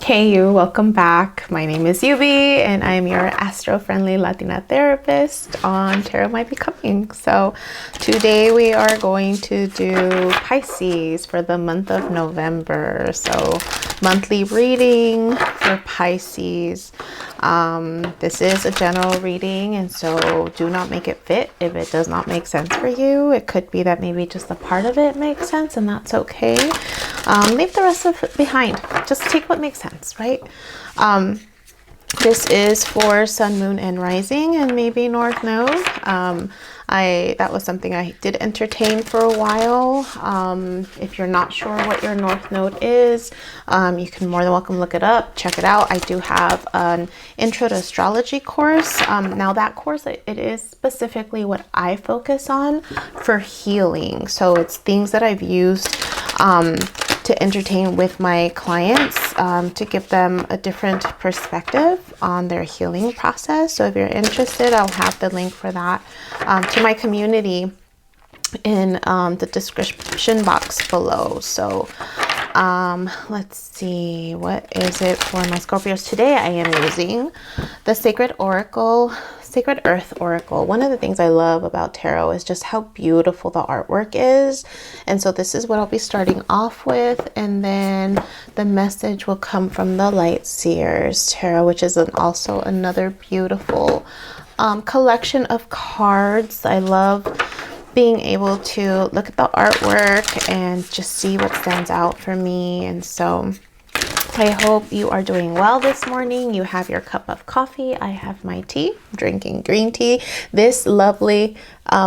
Hey you, welcome back. My name is Yubi and I'm your astro-friendly Latina therapist on Tarot My Becoming. So today we are going to do Pisces for the month of November. So monthly reading for Pisces. This is a general reading, and so do not make it fit if it does not make sense for you. It could be that maybe just a part of it makes sense, and that's okay. Leave the rest of it behind. Just take what makes sense, right? This is for Sun, Moon, and Rising, and maybe North Node. That was something I did entertain for a while. If you're not sure what your North Node is, you can more than welcome look it up, check it out. I do have an Intro to Astrology course. Now that course, it is specifically what I focus on for healing. So it's things that I've used to entertain with my clients, to give them a different perspective on their healing process. So if you're interested, I'll have the link for that to my community in the description box below. So let's see, what is it for my Scorpios today? I am using the Sacred Earth Oracle. One of the things I love about tarot is just how beautiful the artwork is. And so this is what I'll be starting off with. And then the message will come from the Light Seers Tarot, which is also another beautiful collection of cards. I love being able to look at the artwork and just see what stands out for me. And so I hope you are doing well this morning. You have your cup of coffee. I have my tea. I'm drinking green tea. This lovely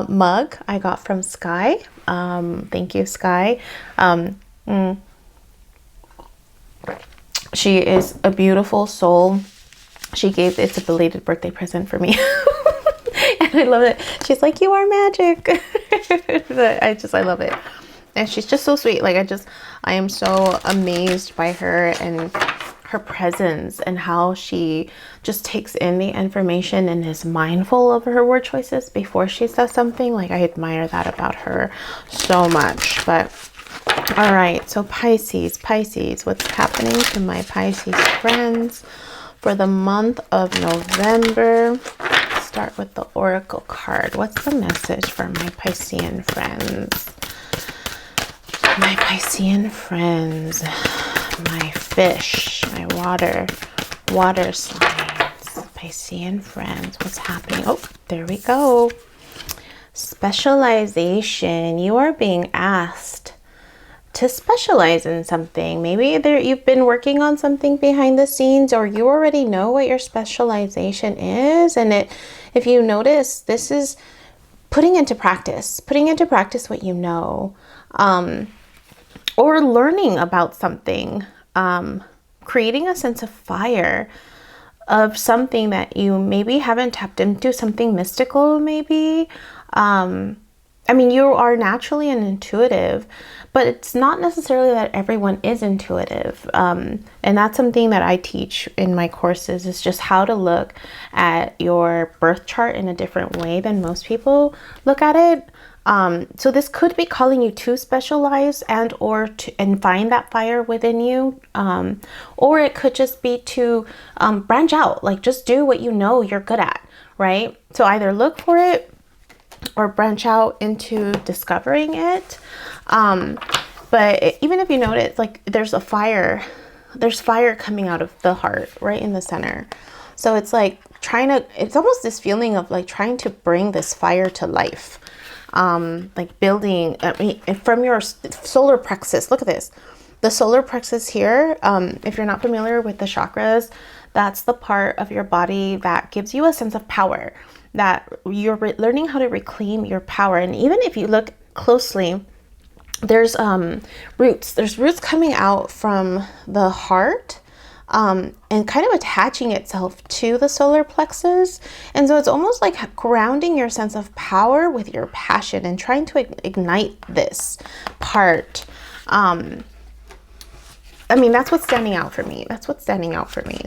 mug I got from Sky. Thank you, Sky. She is a beautiful soul. It's a belated birthday present for me. And I love it. She's like, you are magic. I love it. And she's just so sweet. I am so amazed by her and her presence and how she just takes in the information and is mindful of her word choices before she says something. I admire that about her so much. But all right, so Pisces, what's happening to my Pisces friends for the month of November? Start with the Oracle card. What's the message for my Piscean friends? My Piscean friends, my fish, my water signs, Piscean friends, what's happening? Oh, there we go. Specialization. You are being asked to specialize in something. Maybe you've been working on something behind the scenes, or you already know what your specialization is. And if you notice, this is putting into practice what you know. Or learning about something, creating a sense of fire of something that you maybe haven't tapped into, something mystical maybe. You are naturally an intuitive, but it's not necessarily that everyone is intuitive. And that's something that I teach in my courses, is just how to look at your birth chart in a different way than most people look at it. So this could be calling you to specialize and find that fire within you. Or it could just be to branch out, just do what you know you're good at, right? So either look for it or branch out into discovering it. But even if you notice, there's fire coming out of the heart right in the center. So it's it's almost this feeling of trying to bring this fire to life. Building, from your solar plexus. Look at this. The solar plexus here, if you're not familiar with the chakras, that's the part of your body that gives you a sense of power, that you're learning how to reclaim your power. And even if you look closely, there's roots. There's roots coming out from the heart, and kind of attaching itself to the solar plexus. And so it's almost like grounding your sense of power with your passion and trying to ignite this part. That's what's standing out for me.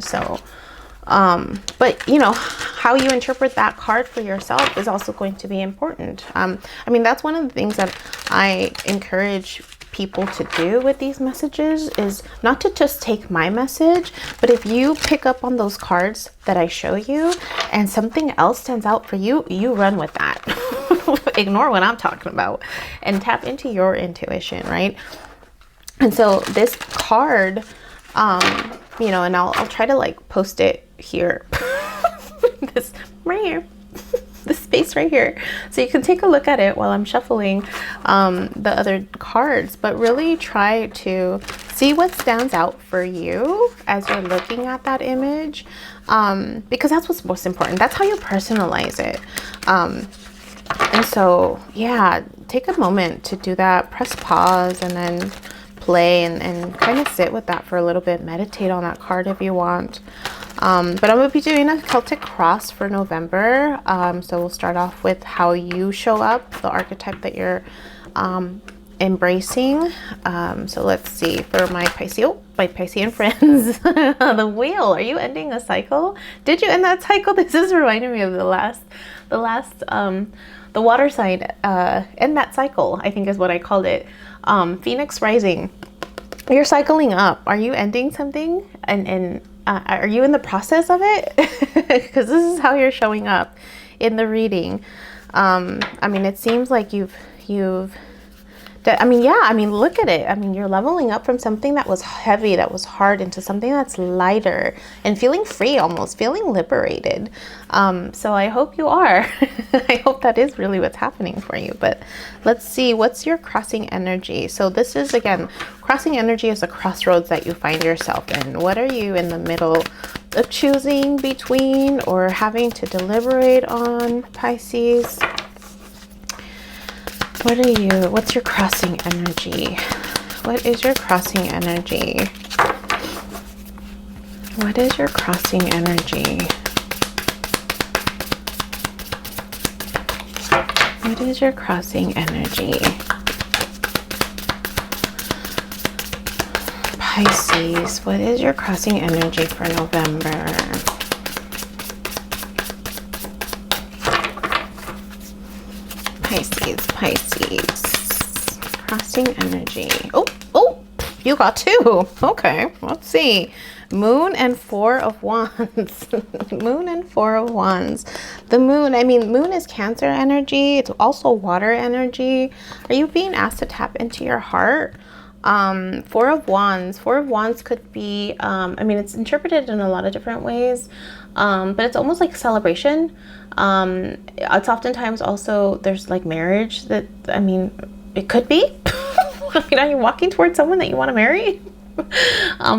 So, but how you interpret that card for yourself is also going to be important. That's one of the things that I encourage people to do with these messages is not to just take my message, but if you pick up on those cards that I show you and something else stands out for you, you run with that. Ignore what I'm talking about and tap into your intuition, right? And so this card, you know, and I'll try to like post it here, this right here. The space right here, so you can take a look at it while I'm shuffling the other cards, but really try to see what stands out for you as you're looking at that image, because that's what's most important. That's how you personalize it. And so yeah, take a moment to do that. Press pause and then play and kind of sit with that for a little bit. Meditate on that card if you want. But I'm going to be doing a Celtic cross for November. So we'll start off with how you show up, the archetype that you're embracing. So let's see, for my Piscean friends, the wheel. Are you ending a cycle? Did you end that cycle? This is reminding me of the water sign, end that cycle, I think is what I called it. Phoenix rising. You're cycling up. Are you ending something? And are you in the process of it? Because this is how you're showing up in the reading. I mean, it seems like you've look at it. I mean, you're leveling up from something that was heavy, that was hard, into something that's lighter and feeling free, almost feeling liberated. So I hope you are. I hope that is really what's happening for you. But let's see, what's your crossing energy? So this is, again, crossing energy is a crossroads that you find yourself in. What are you in the middle of choosing between or having to deliberate on, Pisces? What's your crossing energy? What is your crossing energy? What is your crossing energy? What is your crossing energy? Pisces, what is your crossing energy for November? Pisces, crossing energy. Oh, you got two. Okay, let's see. Moon and Four of Wands. Moon and Four of Wands. The moon, moon is Cancer energy. It's also water energy. Are you being asked to tap into your heart? Four of Wands could be, it's interpreted in a lot of different ways, but it's almost like celebration. It's oftentimes also, there's like marriage that, it could be. Are you walking towards someone that you want to marry?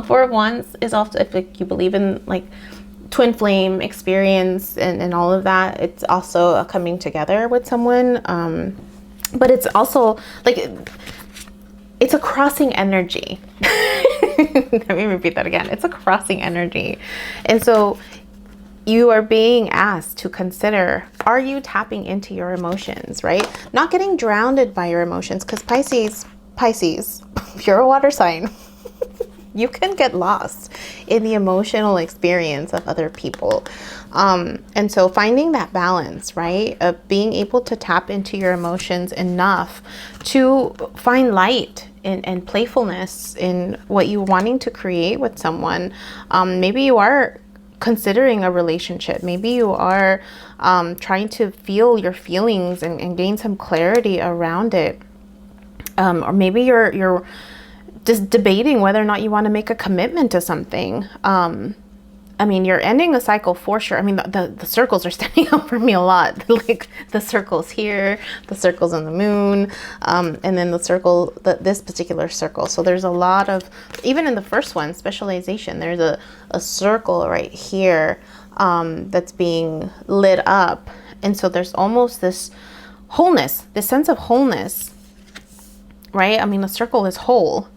Four of Wands is often, if like you believe in like twin flame experience and all of that, it's also a coming together with someone. But it's also like, it's a crossing energy. Let me repeat that again. It's a crossing energy. And so you are being asked to consider, are you tapping into your emotions, right? Not getting drowned by your emotions, because Pisces, if you're a water sign, you can get lost in the emotional experience of other people. And so finding that balance, right, of being able to tap into your emotions enough to find light and playfulness in what you're wanting to create with someone. Maybe you are considering a relationship. Maybe you are trying to feel your feelings and gain some clarity around it. Or maybe you're just debating whether or not you want to make a commitment to something. You're ending a cycle for sure. The circles are standing out for me a lot. Like the circles here, the circles on the moon, and then the circle, this particular circle. So there's a lot of, even in the first one, specialization, there's a circle right here that's being lit up. And so there's almost this wholeness, this sense of wholeness, right? The circle is whole.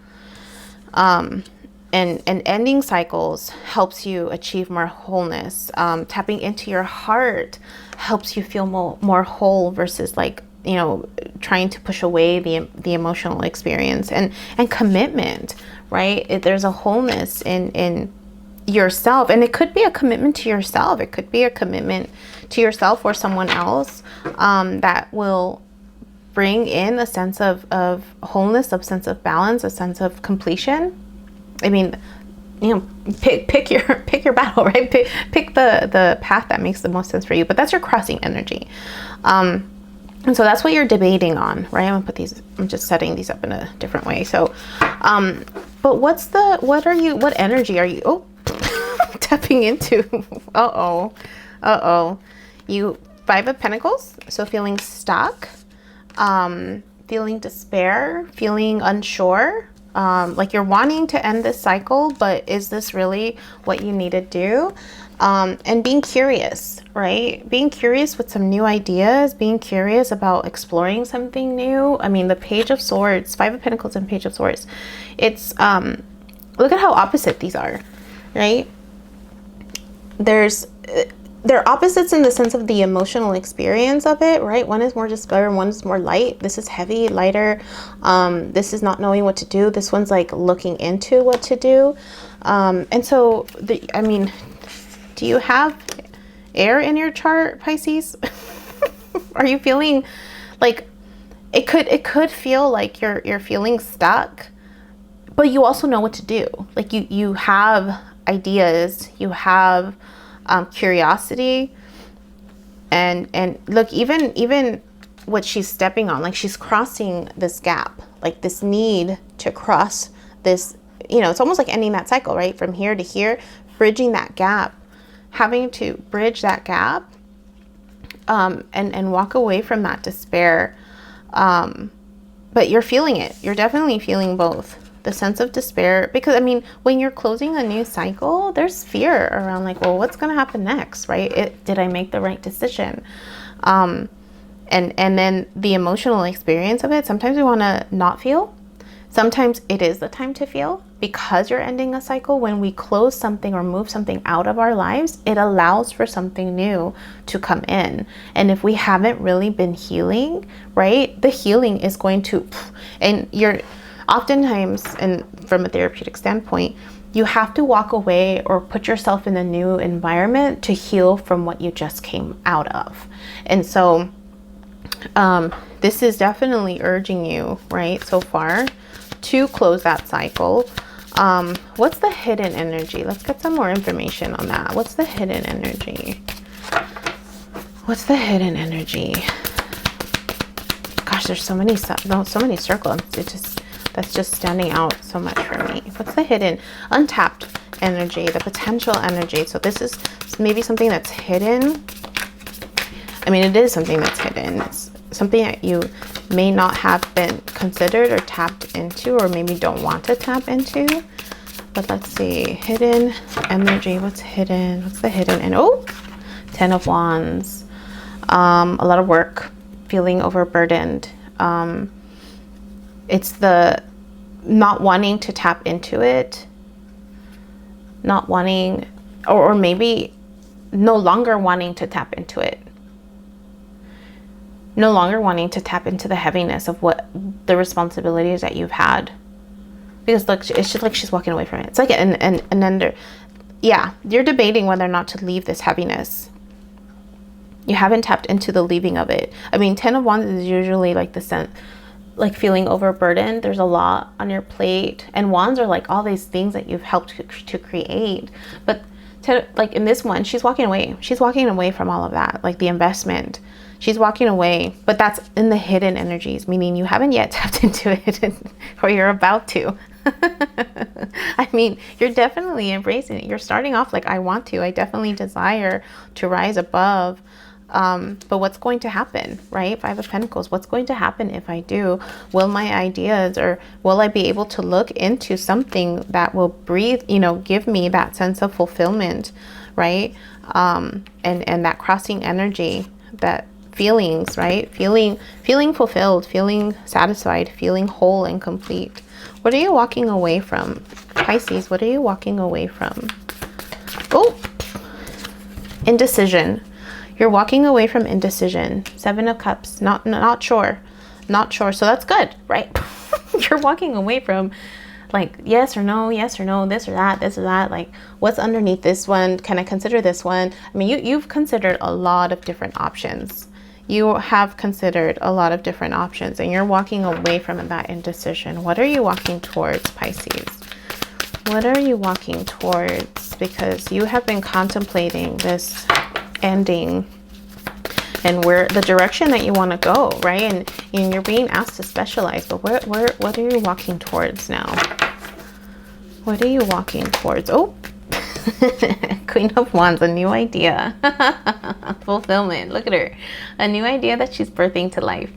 And ending cycles helps you achieve more wholeness. Tapping into your heart helps you feel more whole versus trying to push away the emotional experience and commitment, right? There's a wholeness in yourself, and it could be a commitment to yourself. It could be a commitment to yourself or someone else that will bring in a sense of wholeness, a sense of balance, a sense of completion. I mean, you know, pick your battle, right? Pick the path that makes the most sense for you. But that's your crossing energy. And so that's what you're debating on, right? I'm just setting these up in a different way. So, but what energy are you, tapping into? You 5 of Pentacles. So feeling stuck, feeling despair, feeling unsure, like you're wanting to end this cycle, but is this really what you need to do? And being curious, right? Being curious with some new ideas, being curious about exploring something new. I mean, the Page of Swords, 5 of Pentacles and Page of Swords. It's, look at how opposite these are, right? They're opposites in the sense of the emotional experience of it, right? One is more despair and one is more light. This is heavy, lighter. This is not knowing what to do. This one's like looking into what to do. And so, do you have air in your chart, Pisces? Are you feeling like it could feel like you're feeling stuck, but you also know what to do. Like you have ideas, you have curiosity, and look, even what she's stepping on, like she's crossing this gap, like this need to cross this, it's almost like ending that cycle, right? From here to here, bridging that gap. Having to bridge that gap, and walk away from that despair. But you're feeling it. You're definitely feeling both. The sense of despair, because when you're closing a new cycle, there's fear around like, well, what's going to happen next, right? Did I make the right decision? And then the emotional experience of it, sometimes we want to not feel. Sometimes it is the time to feel, because you're ending a cycle. When we close something or move something out of our lives, it allows for something new to come in. And if we haven't really been healing, right, the healing is going to, and you're oftentimes, and from a therapeutic standpoint, you have to walk away or put yourself in a new environment to heal from what you just came out of. And so this is definitely urging you, right, so far, to close that cycle. What's the hidden energy? Let's get some more information on that. What's the hidden energy? What's the hidden energy? Gosh, there's so many circles. That's just standing out so much for me. What's the hidden, untapped energy, the potential energy? So this is maybe something that's hidden. It is something that's hidden. It's something that you may not have been considered or tapped into, or maybe don't want to tap into. But let's see, hidden energy. What's hidden? What's the hidden? And 10 of Wands. A lot of work, feeling overburdened. It's the not wanting to tap into it, not wanting, or maybe no longer wanting to tap into it. No longer wanting to tap into the heaviness of what the responsibilities that you've had. Because look, it's just like she's walking away from it. It's like you're debating whether or not to leave this heaviness. You haven't tapped into the leaving of it. 10 of Wands is usually like the sense, like feeling overburdened. There's a lot on your plate, and Wands are like all these things that you've helped to create. But like in this one, she's walking away. She's walking away from all of that, like the investment. She's walking away, but that's in the hidden energies, meaning you haven't yet tapped into it, or you're about to. You're definitely embracing it. You're starting off like, I definitely desire to rise above. But what's going to happen, right? 5 of Pentacles. What's going to happen if I do? Will my ideas, or will I be able to look into something that will give me that sense of fulfillment, right? And that crossing energy, that feelings, right? Feeling fulfilled, feeling satisfied, feeling whole and complete. What are you walking away from, Pisces? What are you walking away from? Indecision. You're walking away from indecision. 7 of Cups. Not sure. So that's good, right? You're walking away from like yes or no, this or that. Like, what's underneath this one? Can I consider this one? You've considered a lot of different options. You have considered a lot of different options and you're walking away from that indecision. What are you walking towards, Pisces? What are you walking towards? Because you have been contemplating this ending and where the direction that you want to go, right? And you're being asked to specialize, but what are you walking towards now? What are you walking towards? Oh, Queen of Wands, a new idea. Fulfillment. Look at her. A new idea that she's birthing to life.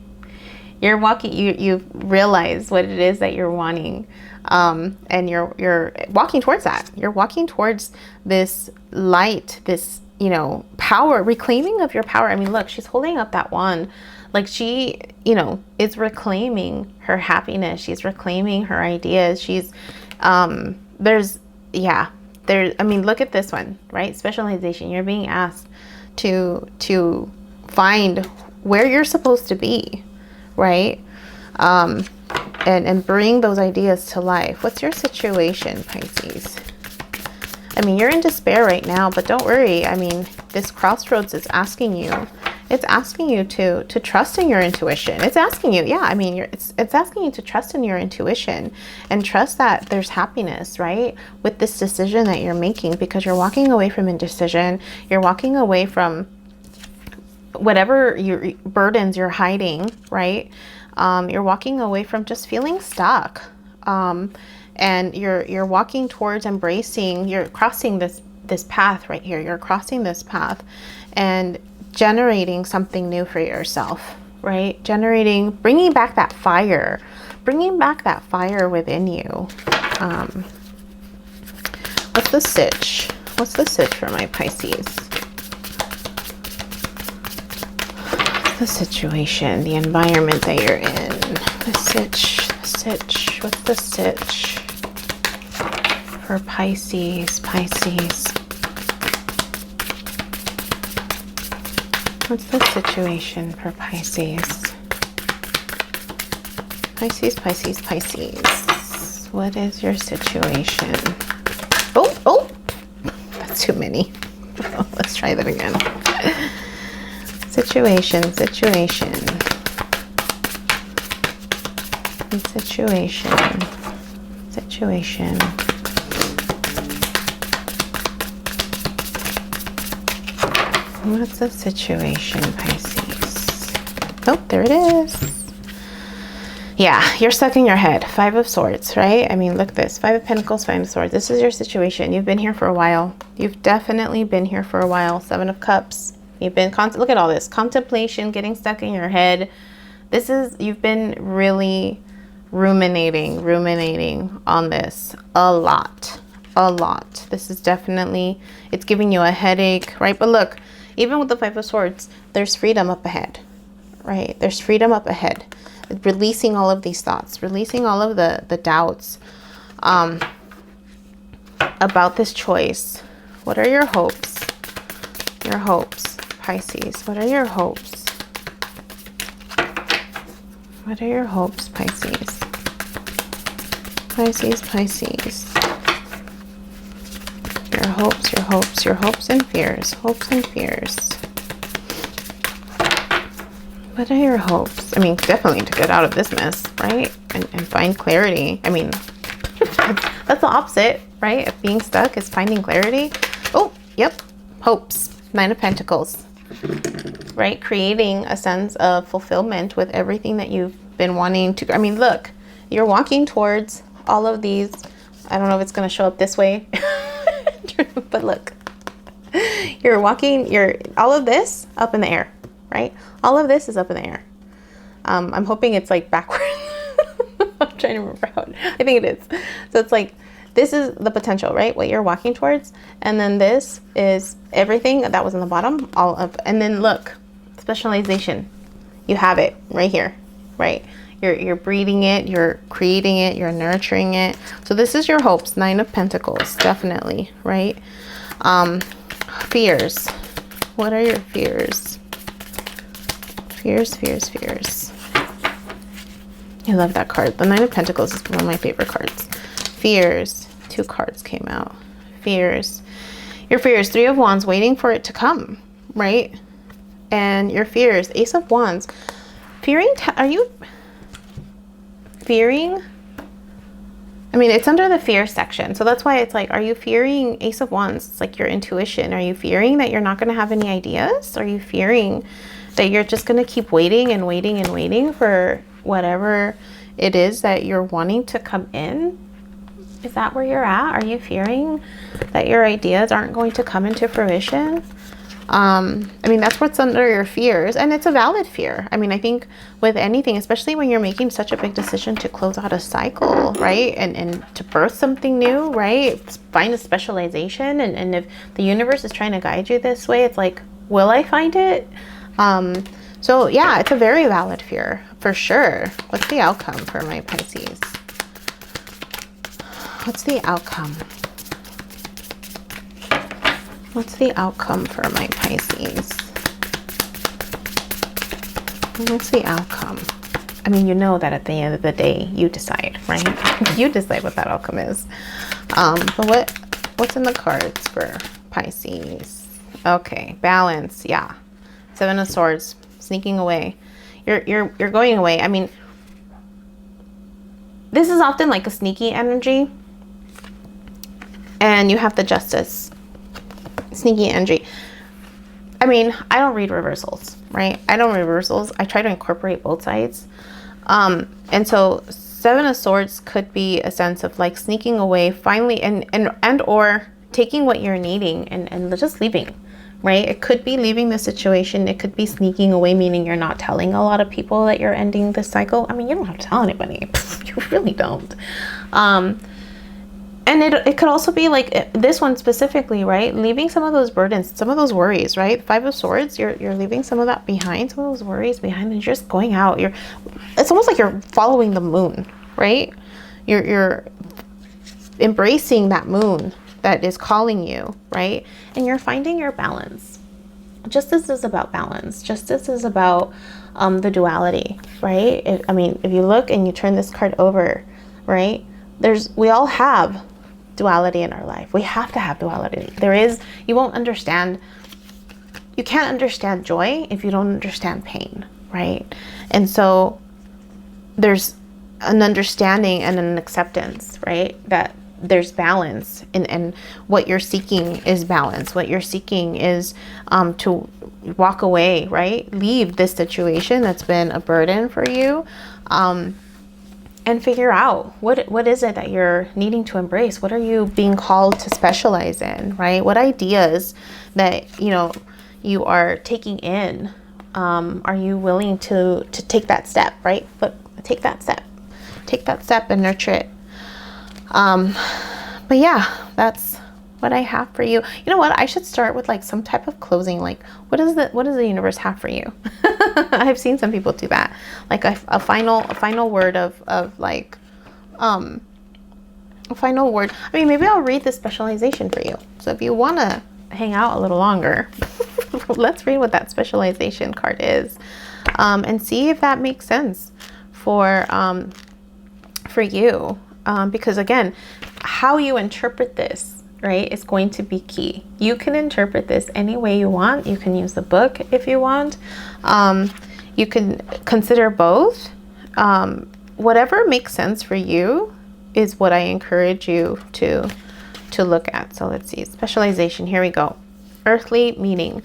You're walking, you realize what it is that you're wanting. And you're walking towards that. You're walking towards this light, this, you know, power, reclaiming of your power. I mean, look, she's holding up that wand. Like she, you know, is reclaiming her happiness. She's reclaiming her ideas. She's, I mean, look at this one, right? Specialization. You're being asked to find where you're supposed to be, right? And bring those ideas to life. What's your situation, Pisces? I mean, you're in despair right now, but don't worry. I mean, this crossroads is asking you, it's asking you to trust in your intuition. It's asking you, yeah, I mean, it's asking you to trust in your intuition and trust that there's happiness, right? With this decision that you're making, because you're walking away from indecision. You're walking away from whatever your burdens you're hiding, right? You're walking away from just feeling stuck. And you're walking towards embracing, you're crossing this path right here. You're crossing this path and generating something new for yourself, right? Bringing back that fire within you. What's the sitch? What's the sitch for my Pisces? The situation, the environment that you're in. The sitch. What's the sitch for Pisces? What's the situation for Pisces? Pisces. What is your situation? Oh, that's too many. Let's try that again. Situation. What's the situation, Pisces? Oh, there it is. Yeah, you're stuck in your head. 5 of Swords, right? I mean, look at this. 5 of Pentacles, 5 of Swords. This is your situation. You've been here for a while. You've definitely been here for a while. 7 of Cups. You've been, look at all this. Contemplation, getting stuck in your head. You've been really ruminating on this a lot. This is definitely, it's giving you a headache, right? But look, even with the 5 of Swords, there's freedom up ahead, right? There's freedom up ahead. Releasing all of these thoughts, releasing all of the doubts about this choice. What are your hopes? Your hopes, Pisces. What are your hopes? What are your hopes, Pisces? Pisces. Your hopes and fears. What are your hopes? I mean, definitely to get out of this mess, right? And find clarity. I mean, that's the opposite, right? Of being stuck is finding clarity. Oh, yep. Hopes. 9 of Pentacles, right? Creating a sense of fulfillment with everything that you've been wanting to. I mean, look, you're walking towards all of these. I don't know if it's going to show up this way, but look, you're all of this up in the air, right? All of this is up in the air. I'm hoping it's like backwards. I'm trying to remember how. I think it is. So it's like, this is the potential, right? What you're walking towards. And then this is everything that was in the bottom, all of, and then look, specialization. You have it right here, right? You're breeding it, you're creating it, you're nurturing it. So this is your hopes, 9 of Pentacles, definitely, right? Fears. What are your fears? Fears. I love that card. The 9 of Pentacles is one of my favorite cards. Fears. 2 cards came out. Fears. Your fears. 3 of Wands, waiting for it to come, right? And your fears, Ace of Wands. Fearing, are you fearing? I mean, it's under the fear section. So that's why it's like, are you fearing Ace of Wands? It's like your intuition. Are you fearing that you're not going to have any ideas? Are you fearing that you're just going to keep waiting and waiting and waiting for whatever it is that you're wanting to come in? Is that where you're at? Are you fearing that your ideas aren't going to come into fruition? I mean, that's what's under your fears, and it's a valid fear. I mean, I think with anything, especially when you're making such a big decision to close out a cycle, right? And to birth something new, right? Find a specialization. And if the universe is trying to guide you this way, it's like, will I find it? So yeah, it's a very valid fear for sure. What's the outcome for my Pisces? What's the outcome? What's the outcome for my Pisces? What's the outcome? I mean, you know that at the end of the day, you decide, right? You decide what that outcome is. But what's in the cards for Pisces? Okay, balance, yeah. Seven of Swords, sneaking away. You're going away. I mean, this is often like a sneaky energy. And you have the Justice. Sneaky energy. I mean, I don't read reversals, right? I don't read reversals. I try to incorporate both sides. And so Seven of Swords could be a sense of like sneaking away finally and or taking what you're needing and just leaving, right? It could be leaving the situation. It could be sneaking away, meaning you're not telling a lot of people that you're ending this cycle. I mean, you don't have to tell anybody. You really don't. And it could also be like this one specifically, right? Leaving some of those burdens, some of those worries, right? Five of Swords, you're leaving some of that behind, some of those worries behind, and you're just going out. It's almost like you're following the moon, right? You're embracing that moon that is calling you, right? And you're finding your balance. Justice is about balance. Justice is about the duality, right? I mean, if you look and you turn this card over, right? We all have duality in our life. We have to have duality. You won't understand, you can't understand joy if you don't understand pain, right? And so there's an understanding and an acceptance, right? That there's balance and what you're seeking is balance. What you're seeking is to walk away, right? Leave this situation that's been a burden for you. And figure out what is it that you're needing to embrace? What are you being called to specialize in, right? What ideas that you are taking in? Are you willing to take that step, right? But take that step and nurture it. But yeah, that's what I have for you. You know what? I should start with like some type of closing. Like, what does the universe have for you? I've seen some people do that. Like a final word of like, a final word. I mean, maybe I'll read the specialization for you. So if you want to hang out a little longer, let's read what that specialization card is, and see if that makes sense for you. Because again, how you interpret this, right, is going to be key. You can interpret this any way you want. You can use the book if you want. You can consider both. Whatever makes sense for you is what I encourage you to look at. So let's see, specialization, here we go. Earthly meaning.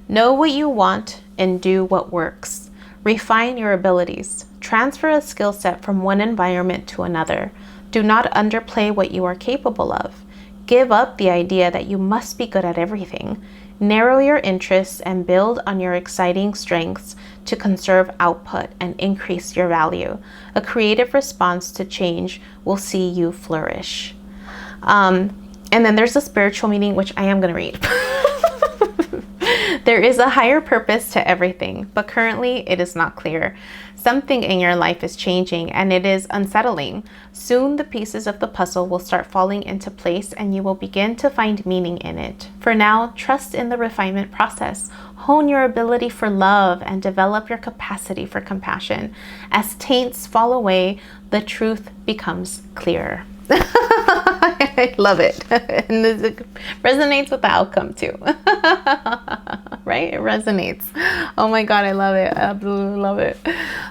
Know what you want and do what works. Refine your abilities. Transfer a skill set from one environment to another. Do not underplay what you are capable of. Give up the idea that you must be good at everything. Narrow your interests and build on your exciting strengths to conserve output and increase your value. A creative response to change will see you flourish. And then there's a spiritual meaning, which I am going to read. There is a higher purpose to everything, but currently it is not clear. Something in your life is changing and it is unsettling. Soon the pieces of the puzzle will start falling into place and you will begin to find meaning in it. For now, trust in the refinement process. Hone your ability for love and develop your capacity for compassion. As taints fall away, the truth becomes clearer. I love it. And this resonates with the outcome too. right? It resonates. Oh my God, I love it. I absolutely love it.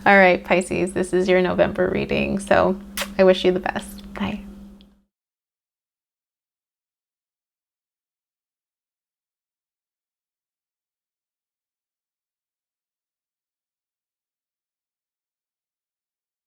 All right, Pisces, this is your November reading. So I wish you the best. Bye.